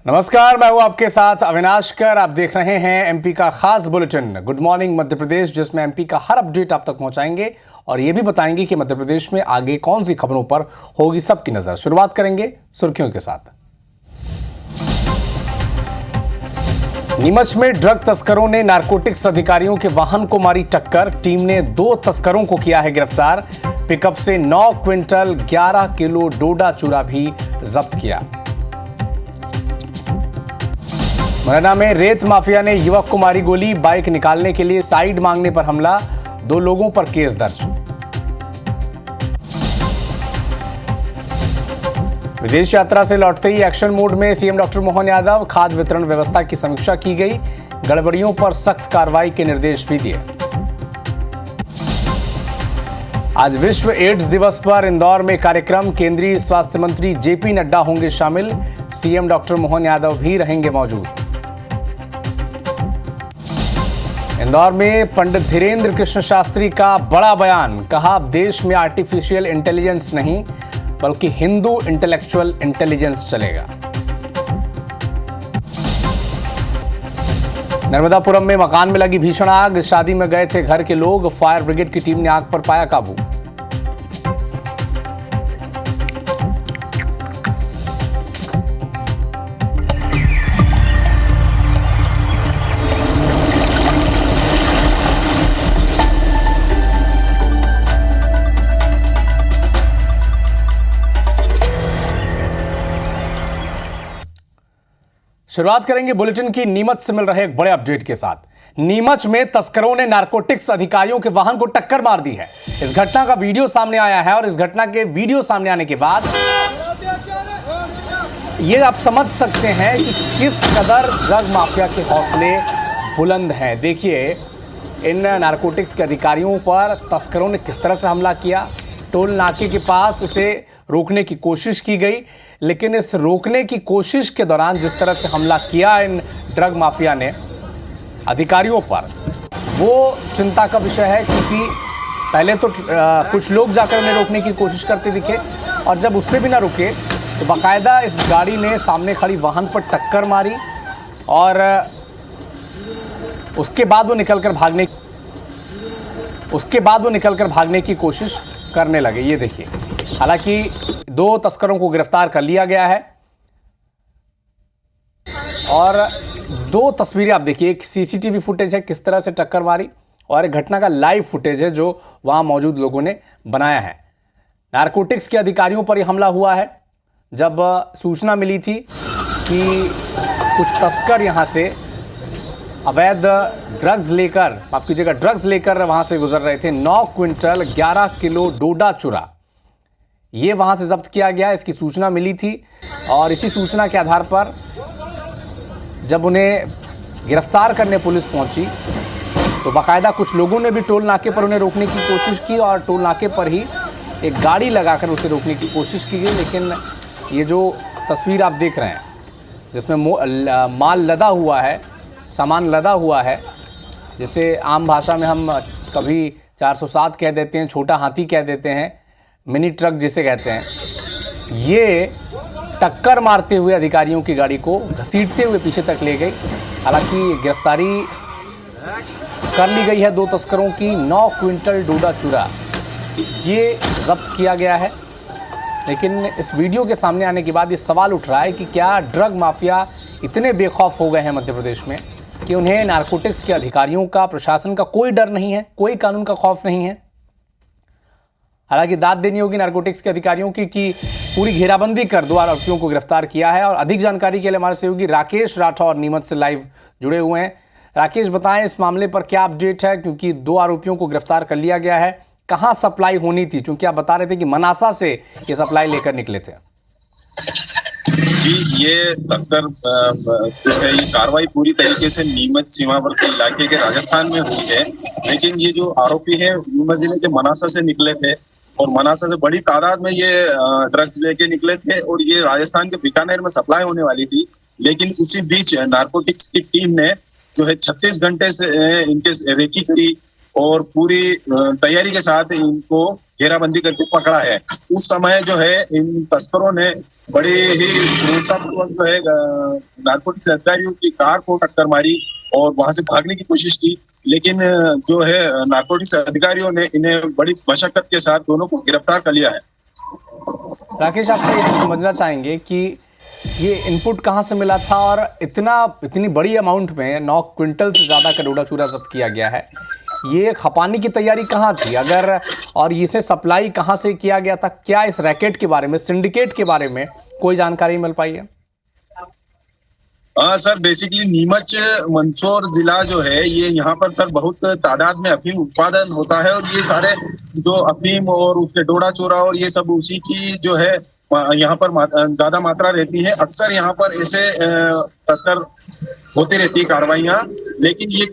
नमस्कार, मैं हूं आपके साथ अविनाश कर। आप देख रहे हैं एमपी का खास bulletin good morning Madhya Pradesh, जिसमें एमपी का हर अपडेट आप तक पहुंचाएंगे और ये भी बताएंगे कि मध्य प्रदेश में आगे कौन सी खबरों पर होगी सबकी नजर। शुरुआत करेंगे सुर्खियों के साथ। नीमच में ड्रग तस्करों ने नारकोटिक्स अधिकारियों के वाहन को मारी टक्कर। टीम ने 2 तस्करों को किया है गिरफ्तार। पिकअप से 9 क्विंटल 11 किलो डोडा चूरा भी जब्त किया। मुरैना में रेत माफिया ने युवक को मारी गोली। बाइक निकालने के लिए साइड मांगने पर हमला। 2 लोगों पर केस दर्ज। विदेश यात्रा से लौटते ही एक्शन मोड में सीएम डॉक्टर मोहन यादव। खाद्य वितरण व्यवस्था की समीक्षा की गई। गड़बड़ियों पर सख्त कार्रवाई के निर्देश भी दिए। आज विश्व एड्स दिवस पर इंदौर में कार्यक्रम। केंद्रीय स्वास्थ्य मंत्री जेपी नड्डा होंगे शामिल। सीएम डॉक्टर मोहन यादव भी रहेंगे मौजूद। इंदौर में पंडित धीरेन्द्र कृष्ण शास्त्री का बड़ा बयान। कहा, देश में आर्टिफिशियल इंटेलिजेंस नहीं बल्कि हिंदू इंटेलेक्चुअल इंटेलिजेंस चलेगा। नर्मदापुरम में मकान में लगी भीषण आग। शादी में गए थे घर के लोग। फायर ब्रिगेड की टीम ने आग पर पाया काबू। शुरुआत करेंगे बुलेटिन की नीमच से मिल रहे एक बड़े अपडेट के साथ। नीमच में तस्करों ने नारकोटिक्स अधिकारियों के वाहन को टक्कर मार दी है। इस घटना का वीडियो सामने आया है और इस घटना के वीडियो सामने आने के बाद ये आप समझ सकते हैं कि किस कदर ड्रग माफिया के हौसले बुलंद हैं। देखिए, इन नारकोटिक्स के अधिकारियों पर तस्करों ने किस तरह से हमला किया। टोल नाके के पास इसे रोकने की कोशिश की गई, लेकिन इस रोकने की कोशिश के दौरान जिस तरह से हमला किया इन ड्रग माफिया ने अधिकारियों पर, वो चिंता का विषय है। क्योंकि पहले तो कुछ लोग जाकर उन्हें रोकने की कोशिश करते दिखे और जब उससे भी ना रुके तो बाकायदा इस गाड़ी ने सामने खड़ी वाहन पर टक्कर मारी और उसके बाद वो निकलकर भागने की कोशिश करने लगे। ये देखिए, हालांकि 2 तस्करों को गिरफ्तार कर लिया गया है और 2 तस्वीरें आप देखिए। एक सीसीटीवी फुटेज है किस तरह से टक्कर मारी और एक घटना का लाइव फुटेज है जो वहां मौजूद लोगों ने बनाया है। नारकोटिक्स के अधिकारियों पर यह हमला हुआ है जब सूचना मिली थी कि कुछ तस्कर यहां से अवैध ड्रग्स लेकर वहां से गुजर रहे थे। 9 क्विंटल 11 किलो डोडा चूरा ये वहां से जब्त किया गया। इसकी सूचना मिली थी और इसी सूचना के आधार पर जब उन्हें गिरफ्तार करने पुलिस पहुंची तो बाकायदा कुछ लोगों ने भी टोल नाके पर उन्हें रोकने की कोशिश की और टोल नाके पर ही एक गाड़ी लगाकर उसे रोकने की कोशिश की गई। लेकिन ये जो तस्वीर आप देख रहे हैं जिसमें सामान लदा हुआ है, जिसे आम भाषा में हम कभी 407 कह देते हैं, छोटा हाथी कह देते हैं, मिनी ट्रक जिसे कहते हैं, ये टक्कर मारते हुए अधिकारियों की गाड़ी को घसीटते हुए पीछे तक ले गई। हालांकि गिरफ्तारी कर ली गई है 2 तस्करों की। 9 क्विंटल डोडा चूरा ये जब्त किया गया है। लेकिन इस वीडियो के सामने आने के बाद ये सवाल उठ रहा है कि क्या ड्रग माफिया इतने बेखौफ हो गए हैं मध्य प्रदेश में कि उन्हें नारकोटिक्स के अधिकारियों का, प्रशासन का कोई डर नहीं है, कोई कानून का खौफ नहीं है। हालांकि दाद देनी होगी नारकोटिक्स के अधिकारियों की कि पूरी घेराबंदी कर 2 आरोपियों को गिरफ्तार किया है। और अधिक जानकारी के लिए हमारे सहयोगी राकेश राठौर नीमच से लाइव जुड़े हुए हैं। राकेश, बताएं इस मामले पर क्या अपडेट है, क्योंकि 2 आरोपियों को गिरफ्तार कर लिया गया है। कहां सप्लाई होनी थी, क्योंकि आप बता रहे थे कि मनासा से ये सप्लाई लेकर निकले थे। जी, ये तस्कर जो है ये कार्रवाई पूरी तरीके से नीमच सीमावर्ती इलाके के राजस्थान में हुई है। लेकिन ये जो आरोपी है नीमच जिले के मनासा से निकले थे और मनासा से बड़ी तादाद में ये ड्रग्स लेके निकले थे और ये राजस्थान के बीकानेर में सप्लाई होने वाली थी। लेकिन उसी बीच नारकोटिक्स की टीम ने जो है 36 घंटे से इनके रेकी करी और पूरी तैयारी के साथ इनको घेराबंदी करके पकड़ा है। उस समय जो है इन तस्करों ने बड़े ही क्रूरतापूर्वक जो है नारकोटिक्स अधिकारियों की कार को टक्कर मारी और वहां से भागने की कोशिश की, लेकिन जो है नारकोटिक्स अधिकारियों ने इन्हें बड़ी मशक्कत के साथ दोनों को गिरफ्तार कर लिया है। राकेश, आपसे ये समझना चाहेंगे कि ये इनपुट कहाँ से मिला था और इतनी बड़ी अमाउंट में 9 क्विंटल से ज़्यादा का डोडा चूरा जब्त किया गया है। ये खपाने की तैयारी कहाँ थी अगर, और इसे सप्लाई कहाँ से किया गया था? क्या इस रैकेट के बारे में, सिंडिकेट के बारे में कोई जानकारी मिल पाई है? सर, बेसिकली नीमच मंदसौर जिला जो है ये यहाँ पर सर बहुत तादाद में अफीम उत्पादन होता है और ये सारे जो अफीम और उसके डोडा चोरा और ये सब उसी की जो है यहाँ पर ज्यादा मात्रा रहती है। अक्सर यहाँ पर ऐसे तस्कर होती रहती है कार्रवाइयाँ, लेकिन ये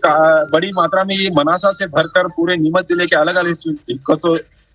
बड़ी मात्रा में ये मनासा से भरकर पूरे नीमच जिले के अलग अलग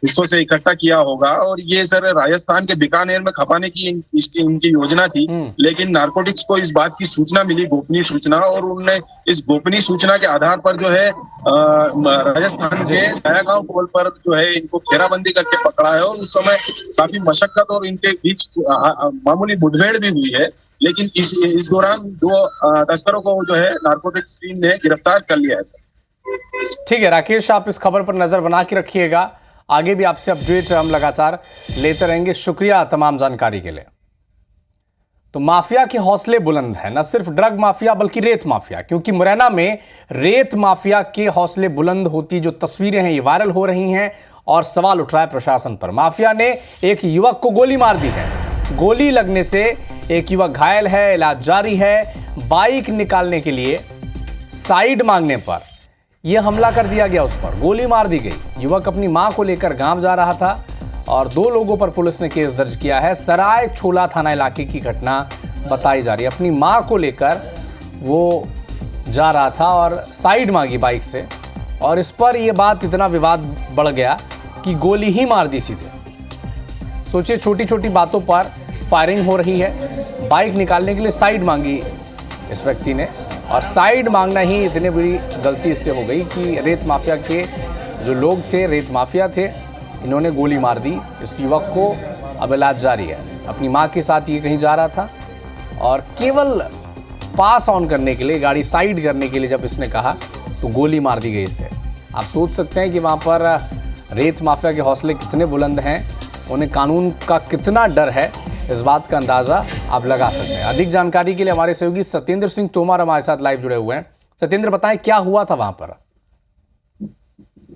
हिस्सों से इकट्ठा किया होगा और ये सर राजस्थान के बीकानेर में खपाने की इनकी योजना थी। लेकिन नारकोटिक्स को इस बात की सूचना मिली, गोपनीय सूचना, और उन्होंने इस गोपनीय सूचना के आधार पर जो है राजस्थान के नयागांव पोल पर जो है इनको घेराबंदी करके पकड़ा है और उस समय काफी मशक्कत और इनके बीच मामूली मुठभेड़ भी हुई है। लेकिन इस दौरान 2 तस्करों को जो है नारकोटिक्स टीम ने गिरफ्तार कर लिया है। ठीक है राकेश, आप इस खबर पर नजर बना के रखिएगा, आगे भी आपसे अपडेट हम लगातार लेते रहेंगे। शुक्रिया तमाम जानकारी के लिए। तो माफिया के हौसले बुलंद हैं, न सिर्फ ड्रग माफिया बल्कि रेत माफिया, क्योंकि मुरैना में रेत माफिया के हौसले बुलंद होती जो तस्वीरें हैं ये वायरल हो रही हैं और सवाल उठ रहा है प्रशासन पर। माफिया ने एक युवक को गोली मार दी है, गोली लगने से एक युवक घायल है, इलाज जारी है। बाइक निकालने के लिए साइड मांगने पर यह हमला कर दिया गया, उस पर गोली मार दी गई। युवक अपनी मां को लेकर गांव जा रहा था और 2 लोगों पर पुलिस ने केस दर्ज किया है। सराय छोला थाना इलाके की घटना बताई जा रही है। अपनी मां को लेकर वो जा रहा था और साइड मांगी बाइक से, और इस पर यह बात इतना विवाद बढ़ गया कि गोली ही मार दी सीधे। सोचिए, छोटी छोटी बातों पर फायरिंग हो रही है। बाइक निकालने के लिए साइड मांगी इस व्यक्ति ने, और साइड मांगना ही इतनी बड़ी गलती इससे हो गई कि रेत माफिया के जो लोग थे, रेत माफिया थे, इन्होंने गोली मार दी इस युवक को। अब इलाज जारी है। अपनी मां के साथ ये कहीं जा रहा था और केवल पास ऑन करने के लिए, गाड़ी साइड करने के लिए जब इसने कहा तो गोली मार दी गई इसे। आप सोच सकते हैं कि वहाँ पर रेत माफिया के हौसले कितने बुलंद हैं, उन्हें कानून का कितना डर है, इस बात का अंदाजा आप लगा सकते हैं। अधिक जानकारी के लिए हमारे सहयोगी सत्येंद्र सिंह तोमर हमारे साथ लाइव जुड़े हुए हैं। सत्येंद्र, बताएं क्या हुआ था वहां पर?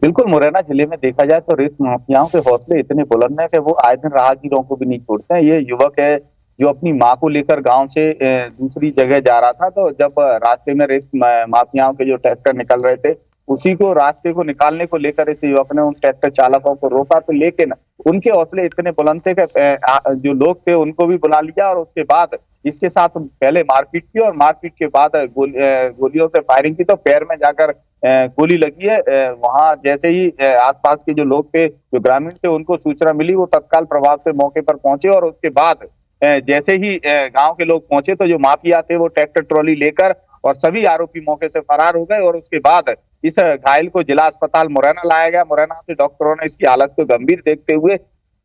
बिल्कुल, मुरैना जिले में देखा जाए तो रेत माफियाओं के हौसले इतने बुलंद हैं कि वो आए दिन राहगीरों को भी नहीं छोड़ते हैं। ये युवक है जो अपनी मां को लेकर गांव से दूसरी जगह जा रहा था, तो जब रास्ते में रेत माफियाओं के जो ट्रैक्टर निकल रहे थे, उसी को रास्ते को निकालने को लेकर इस युवक ने उन ट्रैक्टर चालकों को रोका। तो लेकिन उनके हौसले इतने बुलंद थे कि जो लोग थे उनको भी बुला लिया और उसके बाद इसके साथ पहले मारपीट की और मारपीट के बाद गोलियों से फायरिंग की, तो पैर में जाकर गोली लगी है। वहां जैसे ही आसपास के जो लोग थे, जो ग्रामीण थे, उनको सूचना मिली, वो तत्काल प्रभाव से मौके पर पहुंचे और उसके बाद जैसे ही गांव के लोग पहुंचे तो जो माफिया थे वो ट्रैक्टर ट्रॉली लेकर और सभी आरोपी मौके से फरार हो गए और उसके बाद इस घायल को जिला अस्पताल मुरैना लाया गया। मुरैना से डॉक्टरों ने इसकी हालत को गंभीर देखते हुए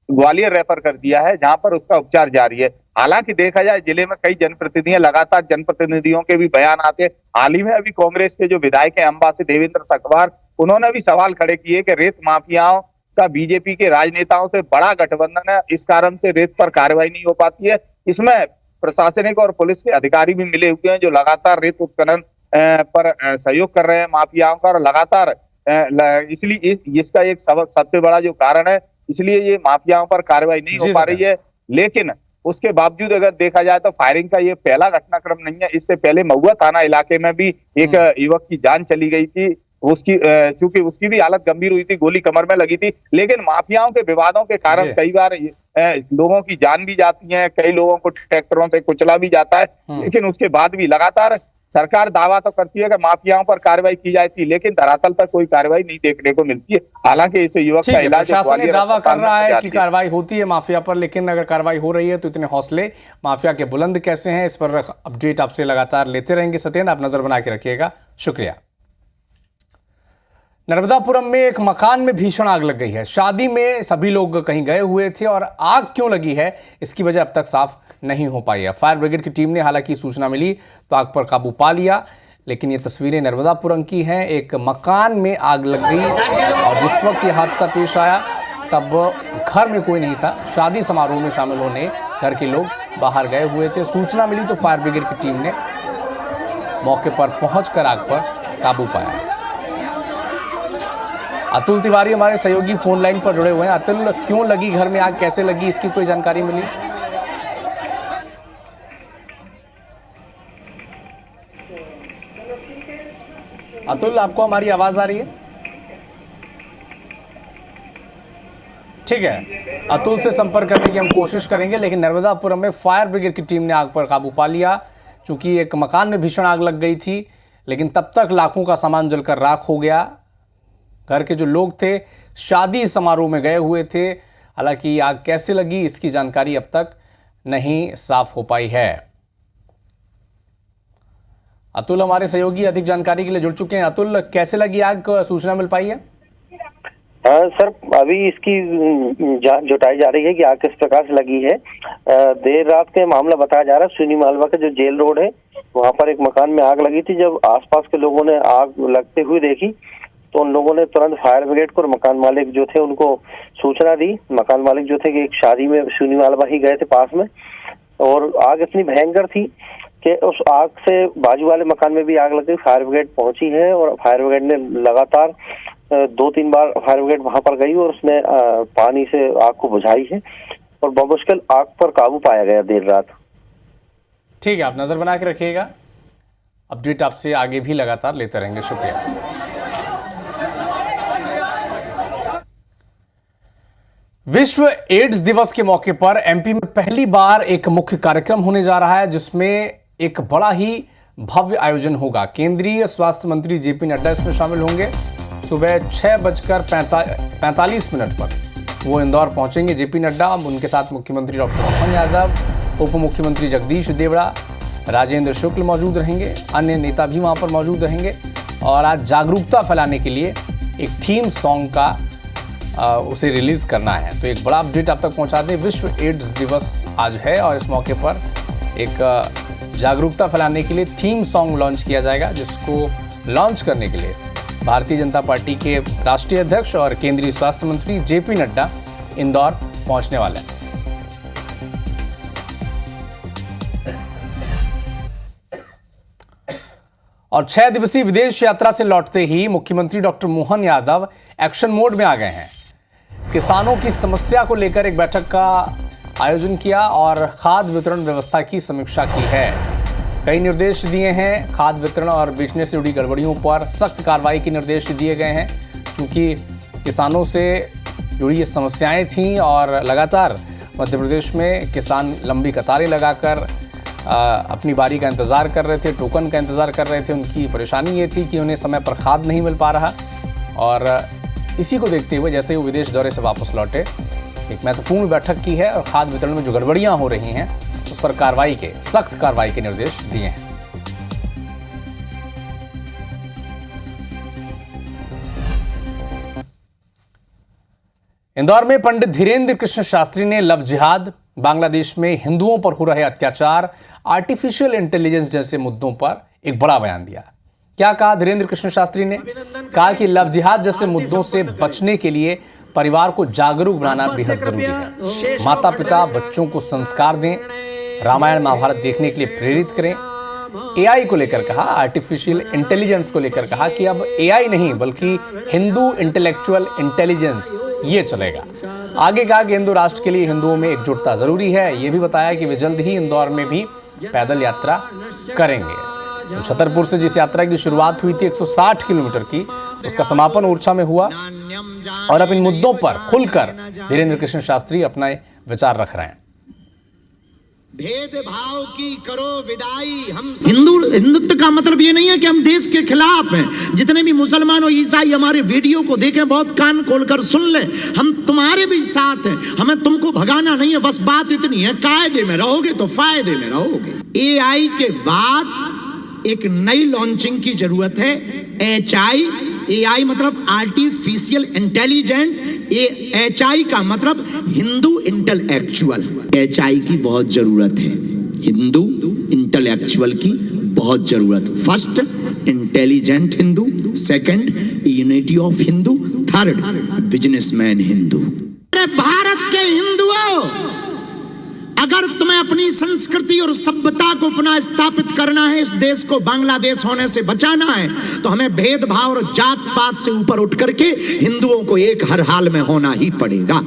ग्वालियर रेफर कर दिया है, जहां पर उसका उपचार जारी है। हालांकि देखा जाए जिले में कई जनप्रतिनिधियों के भी बयान आते हैं। हाल ही में अभी कांग्रेस के जो विधायक है अंबा से देवेंद्र सखवार, उन्होंने भी सवाल खड़े किए कि रेत माफियाओं का बीजेपी के राजनेताओं से बड़ा गठबंधन है, इस कारण से रेत पर कार्रवाई नहीं हो पाती है। इसमें प्रशासनिक और पुलिस के अधिकारी भी मिले हुए हैं जो लगातार रेत उत्खनन पर सहयोग कर रहे हैं माफियाओं का, और लगातार इसलिए इसका एक सबसे बड़ा जो कारण है, इसलिए ये माफियाओं पर कार्रवाई नहीं हो पा रही है। लेकिन उसके बावजूद अगर देखा जाए तो फायरिंग का ये पहला घटनाक्रम नहीं है। इससे पहले महुआ थाना इलाके में भी एक युवक की जान चली गई थी। उसकी चूंकि उसकी भी हालत गंभीर हुई थी, गोली कमर में लगी थी। लेकिन माफियाओं के विवादों के कारण कई बार लोगों की जान भी जाती है, कई लोगों को ट्रैक्टरों से कुचला भी जाता है। लेकिन उसके बाद भी लगातार सरकार दावा तो करती है कि माफियाओं पर कार्रवाई की जाती है, लेकिन धरातल पर कोई कार्रवाई नहीं देखने को मिलती है। हालांकि इस युवक का इलाज प्रशासन दावा कर रहा है कि कार्रवाई होती है माफिया पर, लेकिन अगर कार्रवाई हो रही है तो इतने हौसले माफिया के बुलंद कैसे हैं, इस पर अपडेट आपसे लगातार लेते रहेंगे। सत्येंद्र, आप नजर बना के रखिएगा। शुक्रिया। नर्मदापुरम में एक मकान में भीषण आग लग गई है। शादी में सभी लोग कहीं गए हुए थे और आग क्यों लगी है इसकी वजह अब तक साफ नहीं हो पाई है। फायर ब्रिगेड की टीम ने हालांकि सूचना मिली तो आग पर काबू पा लिया, लेकिन ये तस्वीरें नर्मदापुरम की हैं। एक मकान में आग लग गई और जिस वक्त ये हादसा पेश आया तब घर में कोई नहीं था। शादी समारोह में शामिल होने घर के लोग बाहर गए हुए थे। सूचना मिली तो फायर ब्रिगेड की टीम ने मौके पर पहुंचकर आग पर काबू पाया। अतुल तिवारी हमारे सहयोगी फोन लाइन पर जुड़े हुए हैं। अतुल, क्यों लगी घर में आग, कैसे लगी, इसकी कोई जानकारी मिली? अतुल, आपको हमारी आवाज आ रही है? ठीक है, अतुल से संपर्क करने की हम कोशिश करेंगे, लेकिन नर्मदापुरम में फायर ब्रिगेड की टीम ने आग पर काबू पा लिया। चूंकि एक मकान में भीषण आग लग गई थी, लेकिन तब तक लाखों का सामान जलकर राख हो गया। घर के जो लोग थे शादी समारोह में गए हुए थे। हालांकि आग कैसे लगी इसकी जानकारी अब तक नहीं साफ हो पाई है। अतुल हमारे सहयोगी अधिक जानकारी के लिए जुड़ चुके हैं। अतुल, कैसे लगी आग, सूचना मिल पाई है? सर, अभी इसकी जुटाई जा रही है कि आग किस प्रकार से लगी है। देर रात का मामला बताया जा रहा है। सुनी मालवा का जो जेल रोड है वहां पर एक मकान में आग लगी थी। जब आसपास के लोगों ने आग लगते हुए देखी तो उन लोगों ने तुरंत फायर ब्रिगेड को और मकान मालिक जो थे उनको सूचना दी। मकान मालिक जो थे कि एक शादी में सुनी मालवा ही गए थे पास में, और आग इतनी भयंकर थी कि उस आग से बाजू वाले मकान में भी आग लग गई। फायर ब्रिगेड पहुंची है और फायर ब्रिगेड ने लगातार 2-3 बार फायर ब्रिगेड वहां पर गई और उसने पानी से आग को बुझाई है और बमुश्किल आग पर काबू पाया गया देर रात। ठीक है, आप नजर बना के रखिएगा। अपडेट आपसे आगे भी लगातार लेते रहेंगे। शुक्रिया। विश्व एड्स दिवस के मौके पर एमपी में पहली बार एक मुख्य कार्यक्रम होने जा रहा है, जिसमें एक बड़ा ही भव्य आयोजन होगा। केंद्रीय स्वास्थ्य मंत्री जेपी नड्डा इसमें शामिल होंगे। सुबह 6:45 पर वो इंदौर पहुंचेंगे जेपी नड्डा। उनके साथ मुख्यमंत्री डॉक्टर मोहन यादव, उप मुख्यमंत्री जगदीश देवड़ा, राजेंद्र शुक्ल मौजूद रहेंगे। अन्य नेता भी वहां पर मौजूद रहेंगे। और आज जागरूकता फैलाने के लिए एक थीम सॉन्ग का उसे रिलीज करना है। तो एक बड़ा अपडेट आप तक पहुंचा दें। विश्व एड्स दिवस आज है और इस मौके पर एक जागरूकता फैलाने के लिए थीम सॉन्ग लॉन्च किया जाएगा, जिसको लॉन्च करने के लिए भारतीय जनता पार्टी के राष्ट्रीय अध्यक्ष और केंद्रीय स्वास्थ्य मंत्री जेपी नड्डा इंदौर पहुंचने वाले हैं। और 6 दिवसीय विदेश यात्रा से लौटते ही मुख्यमंत्री doctor Mohan Yadav action mode में आ गए हैं। किसानों की समस्या को लेकर एक बैठक का आयोजन किया और खाद्य वितरण व्यवस्था की समीक्षा की है। कई निर्देश दिए हैं। खाद्य वितरण और बेचने से जुड़ी गड़बड़ियों पर सख्त कार्रवाई के निर्देश दिए गए हैं, क्योंकि किसानों से जुड़ी ये समस्याएं थीं और लगातार मध्य प्रदेश में किसान लंबी कतारें लगाकर अपनी बारी का इंतज़ार कर रहे थे, टोकन का इंतज़ार कर रहे थे। उनकी परेशानी ये थी कि उन्हें समय पर खाद नहीं मिल पा रहा, और इसी को देखते हुए जैसे वो विदेश दौरे से वापस लौटे, एक महत्वपूर्ण बैठक की है और खाद्य वितरण में जो गड़बड़ियां हो रही हैं उस पर सख्त कार्रवाई के निर्देश दिए हैं। इंदौर में पंडित धीरेन्द्र कृष्ण शास्त्री ने लव जिहाद, बांग्लादेश में हिंदुओं पर हो रहे अत्याचार, आर्टिफिशियल इंटेलिजेंस जैसे मुद्दों पर एक बड़ा बयान दिया। क्या कहा धीरेन्द्र कृष्ण शास्त्री ने? कहा कि लव जिहाद जैसे मुद्दों से बचने के लिए परिवार को जागरूक बनाना बेहद जरूरी है। माता पिता बच्चों को संस्कार दें, रामायण महाभारत देखने के लिए प्रेरित करें। एआई को लेकर कहा, आर्टिफिशियल इंटेलिजेंस को लेकर कहा कि अब एआई नहीं बल्कि हिंदू इंटेलेक्चुअल इंटेलिजेंस ये चलेगा। आगे कहा कि हिंदू राष्ट्र के लिए हिंदुओं में एकजुटता जरूरी है। ये भी बताया कि वे जल्द ही इंदौर में भी पैदल यात्रा करेंगे। तो छतरपुर से जिस यात्रा की शुरुआत हुई थी 160 किलोमीटर की, उसका समापन ओरछा में हुआ और अब इन मुद्दों पर खुलकर धीरेन्द्र कृष्ण शास्त्री अपना विचार रख रहे हैं। भेदभाव की करो विदाई। हम हिंदुत्व का मतलब ये नहीं है कि हम देश के खिलाफ हैं। जितने भी मुसलमान और ईसाई हमारे वीडियो को देखें, बहुत कान खोलकर सुन लें, हम तुम्हारे भी साथ हैं। हमें तुमको भगाना नहीं है, बस बात इतनी है, कायदे में रहोगे तो फायदे में रहोगे। एआई के बाद एक नई लॉन्चिंग की जरूरत है, HI AI मतलब आर्टिफिशियल इंटेलिजेंट, HI का मतलब हिंदू इंटेलेक्चुअल। HI की बहुत जरूरत है, हिंदू इंटेलेक्चुअल की बहुत जरूरत। First intelligent Hindu, second unity of Hindu, third businessman Hindu. अरे भारत के हिंदुओं, अगर तुम्हें अपनी संस्कृति और सभ्यता को पुनः स्थापित करना है, इस देश को बांग्लादेश होने से बचाना है, तो हमें भेदभाव और जात पात से ऊपर उठ करके हिंदुओं को एक हर हाल में होना ही पड़ेगा।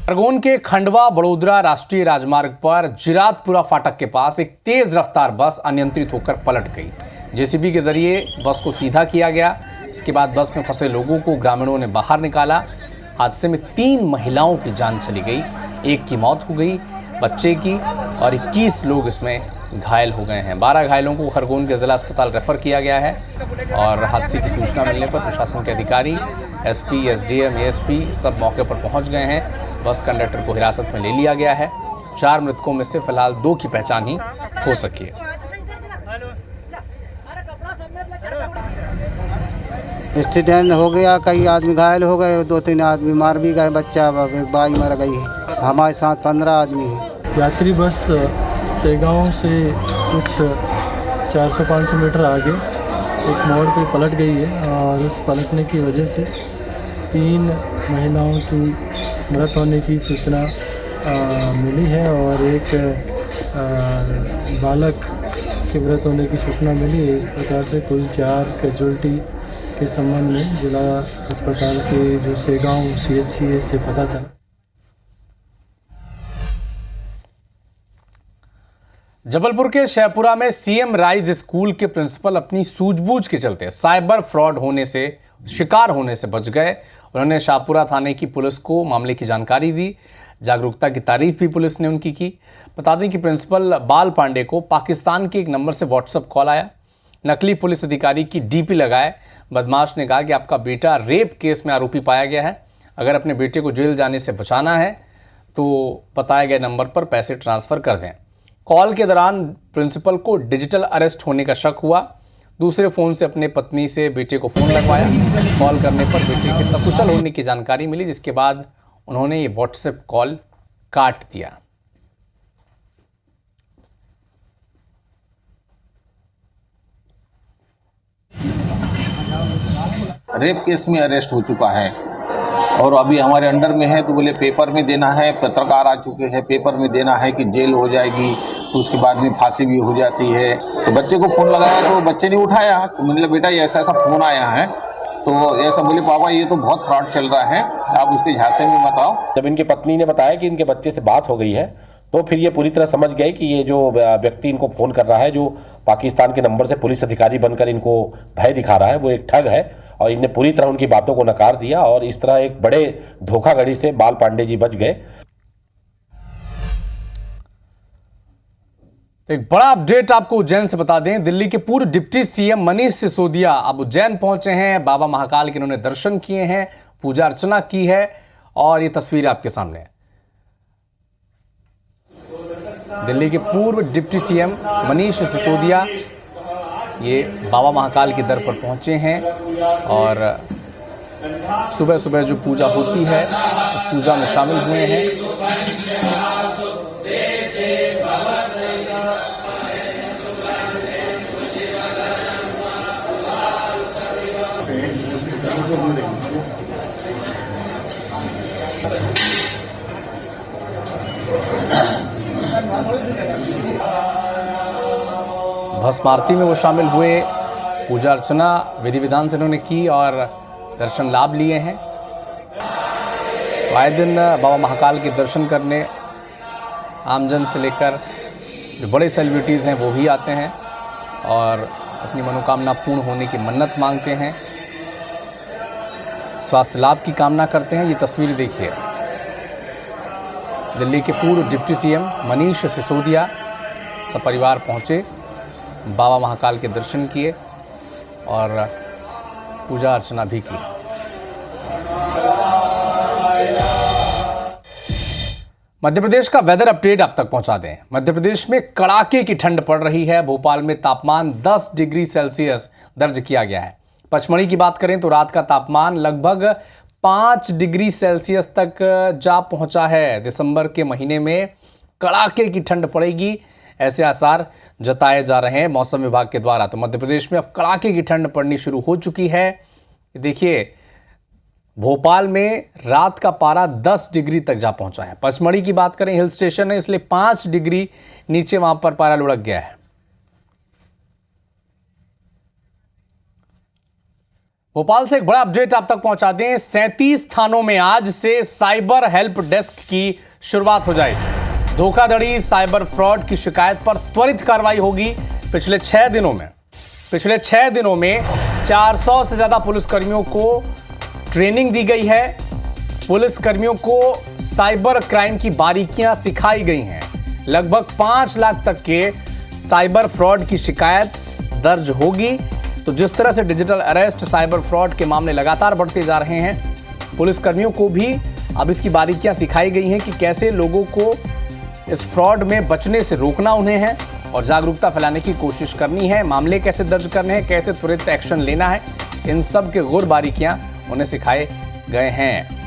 खरगोन के खंडवा बड़ोदरा राष्ट्रीय राजमार्ग पर जिरातपुरा फाटक के पास एक तेज रफ्तार बस अनियंत्रित होकर पलट गई। जेसीबी के जरिए बस को सीधा किया गया। इसके बाद बस में फंसे लोगों को ग्रामीणों ने बाहर निकाला। हादसे में 3 महिलाओं की जान चली गई, एक की मौत हो गई बच्चे की, और 21 लोग इसमें घायल हो गए हैं। 12 घायलों को खरगोन के जिला अस्पताल रेफर किया गया है। और हादसे की सूचना मिलने पर प्रशासन के अधिकारी, एसपी, एसडीएम, एएसपी सब मौके पर पहुंच गए हैं। बस कंडक्टर को हिरासत में ले लिया गया है। 4 मृतकों में से फिलहाल 2 की पहचान ही हो सकी है। एक्सीडेंट हो गया, कई आदमी घायल हो गए, 2-3 आदमी मार भी गए, बच्चा एक बाई मर गई है। हमारे साथ 15 आदमी हैं। यात्री बस सेगांव से कुछ 400-500 मीटर आगे एक मोड़ पे पलट गई है और उस पलटने की वजह से 3 महिलाओं की मृत होने की सूचना मिली है और एक बालक के मृत होने की सूचना मिली है। इस प्रकार से कुल 4 कैजुअल्टी के संबंध में जिला अस्पताल के जो सेगांव CHC से पता चला। जबलपुर के शहपुरा में सीएम राइज स्कूल के प्रिंसिपल अपनी सूझबूझ के चलते साइबर फ्रॉड होने से शिकार होने से बच गए। उन्होंने शाहपुरा थाने की पुलिस को मामले की जानकारी दी। जागरूकता की तारीफ भी पुलिस ने उनकी की। बता दें कि प्रिंसिपल बाल पांडे को पाकिस्तान के एक नंबर से व्हाट्सएप कॉल आया। नकली पुलिस अधिकारी की डीपी लगाए बदमाश ने कहा कि आपका बेटा रेप केस में आरोपी पाया गया है, अगर अपने बेटे को जेल जाने से बचाना है तो बताए गए नंबर पर पैसे ट्रांसफ़र कर दें। कॉल के दौरान प्रिंसिपल को डिजिटल अरेस्ट होने का शक हुआ। दूसरे फ़ोन से अपने पत्नी से बेटे को फ़ोन लगवाया। कॉल करने पर बेटे के सकुशल होने की जानकारी मिली, जिसके बाद उन्होंने ये व्हाट्सएप कॉल काट दिया। रेप केस में अरेस्ट हो चुका है और अभी हमारे अंडर में है। तो बोले पेपर में देना है, पत्रकार आ चुके हैं, पेपर में देना है कि जेल हो जाएगी, तो उसके बाद में फांसी भी हो जाती है। तो बच्चे को फ़ोन लगाया तो बच्चे ने उठाया। तो मैंने कहा बेटा ये ऐसा ऐसा फ़ोन आया है, तो ऐसा बोले पापा ये तो बहुत फ्रॉड चल रहा है, आप उसके झांसे में मत आओ। जब इनके पत्नी ने बताया कि इनके बच्चे से बात हो गई है तो फिर ये पूरी तरह समझ गए कि ये जो व्यक्ति इनको फ़ोन कर रहा है, जो पाकिस्तान के नंबर से पुलिस अधिकारी बनकर इनको भय दिखा रहा है, वो एक ठग है। और इनने पूरी तरह उनकी बातों को नकार दिया और इस तरह एक बड़े धोखाधड़ी से बाल पांडे जी बच गए। एक बड़ा अपडेट आपको उज्जैन से बता दें। दिल्ली के पूर्व डिप्टी सीएम मनीष सिसोदिया अब उज्जैन पहुंचे हैं। बाबा महाकाल के उन्होंने दर्शन किए हैं, पूजा अर्चना की है और ये तस्वीर आपके सामने है। दिल्ली के पूर्व डिप्टी सीएम मनीष सिसोदिया ये बाबा महाकाल के दर पर पहुंचे हैं और सुबह सुबह जो पूजा होती है उस पूजा में शामिल हुए हैं। भस्म आरती में वो शामिल हुए, पूजा अर्चना विधि विधान से उन्होंने की और दर्शन लाभ लिए हैं। तो आए दिन बाबा महाकाल के दर्शन करने आमजन से लेकर जो बड़े सेलिब्रिटीज़ हैं वो भी आते हैं और अपनी मनोकामना पूर्ण होने की मन्नत मांगते हैं, स्वास्थ्य लाभ की कामना करते हैं। ये तस्वीर देखिए, दिल्ली के पूर्व डिप्टी सीएम मनीष सिसोदिया सब परिवार पहुंचे, बाबा महाकाल के दर्शन किए और पूजा अर्चना भी की। मध्य प्रदेश का वेदर अपडेट आप तक पहुंचा दें। मध्य प्रदेश में कड़ाके की ठंड पड़ रही है। भोपाल में तापमान 10 डिग्री सेल्सियस दर्ज किया गया है। पचमढ़ी की बात करें तो रात का तापमान लगभग 5 डिग्री सेल्सियस तक जा पहुंचा है। दिसंबर के महीने में कड़ाके की ठंड पड़ेगी, ऐसे आसार जताए जा रहे हैं मौसम विभाग के द्वारा। तो मध्य प्रदेश में अब कड़ाके की ठंड पड़नी शुरू हो चुकी है। देखिए, भोपाल में रात का पारा 10 डिग्री तक जा पहुंचा है। पचमढ़ी की बात करें, हिल स्टेशन है, इसलिए 5 डिग्री नीचे वहां पर पारा लुढ़क गया है। भोपाल से एक बड़ा अपडेट आप तक पहुंचा दें। 37 थानों में आज से साइबर हेल्प डेस्क की शुरुआत हो जाएगी। धोखाधड़ी, साइबर फ्रॉड की शिकायत पर त्वरित कार्रवाई होगी। पिछले 6 दिनों में 400 से ज्यादा पुलिसकर्मियों को ट्रेनिंग दी गई है। पुलिसकर्मियों को साइबर क्राइम की बारीकियां सिखाई गई हैं। लगभग 5 लाख तक के साइबर फ्रॉड की शिकायत दर्ज होगी। तो जिस तरह से डिजिटल अरेस्ट, साइबर फ्रॉड के मामले लगातार बढ़ते जा रहे हैं, पुलिसकर्मियों को भी अब इसकी बारीकियां सिखाई गई हैं कि कैसे लोगों को इस फ्रॉड में बचने से रोकना उन्हें है और जागरूकता फैलाने की कोशिश करनी है। मामले कैसे दर्ज करने हैं, कैसे त्वरित एक्शन लेना है, इन सब के गुर बारीकियां उन्हें सिखाए गए हैं।